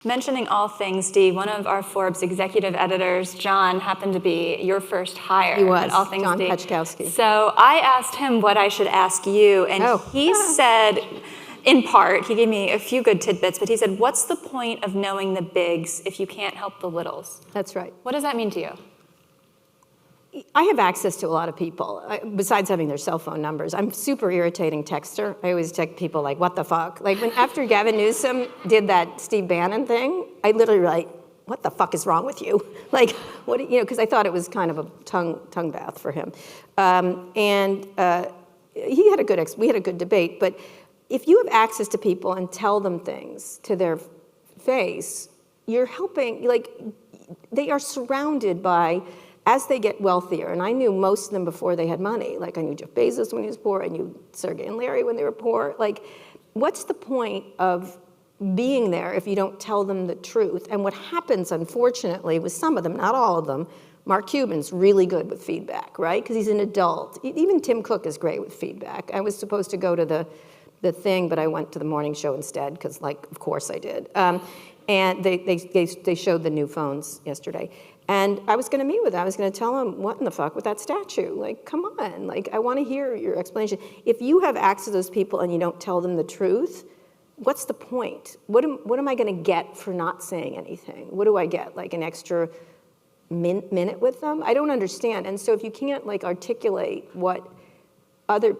Mentioning all things D, one of our Forbes executive editors, John, happened to be your first hire. He was, at All Things John D. Peczkowski. So I asked him what I should ask you, and he said, in part, he gave me a few good tidbits, but he said, what's the point of knowing the bigs if you can't help the littles? That's right. What does that mean to you? I have access to a lot of people, besides having their cell phone numbers. I'm a super irritating texter. I always text people like, what the fuck? Like after Gavin Newsom did that Steve Bannon thing, I literally like, what the fuck is wrong with you? Like, what, because I thought it was kind of a tongue bath for him. We had a good debate, but if you have access to people and tell them things to their face, you're helping, they are surrounded by, as they get wealthier, and I knew most of them before they had money. Like I knew Jeff Bezos when he was poor, I knew Sergey and Larry when they were poor. Like, what's the point of being there if you don't tell them the truth? And what happens, unfortunately, with some of them, not all of them, Mark Cuban's really good with feedback, right? Because he's an adult. Even Tim Cook is great with feedback. I was supposed to go to the thing, but I went to the morning show instead, because of course I did. And they showed the new phones yesterday. And I was going to meet with them. I was going to tell them, what in the fuck with that statue? Like, come on. Like, I want to hear your explanation. If you have access to those people and you don't tell them the truth, what's the point? What am I going to get for not saying anything? What do I get? Like an extra minute with them? I don't understand. And so if you can't articulate what other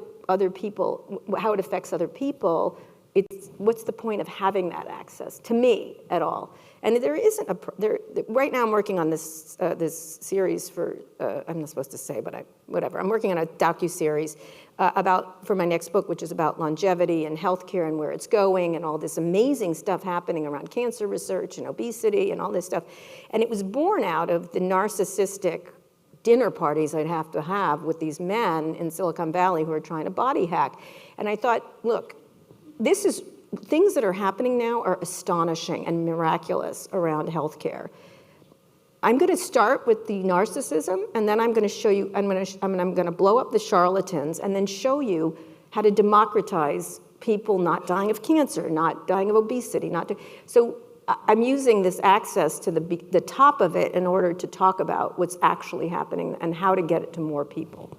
people, how it affects other people, what's the point of having that access to me at all? And there isn't right now I'm working on this series for, I'm not supposed to say, but whatever. I'm working on a docuseries for my next book, which is about longevity and healthcare and where it's going and all this amazing stuff happening around cancer research and obesity and all this stuff. And it was born out of the narcissistic dinner parties I'd have to have with these men in Silicon Valley who are trying to body hack. And I thought, look, things that are happening now are astonishing and miraculous around healthcare. I'm going to start with the narcissism, and then I'm going to show you, I'm going to blow up the charlatans, and then show you how to democratize people not dying of cancer, not dying of obesity, so I'm using this access to the top of it in order to talk about what's actually happening and how to get it to more people.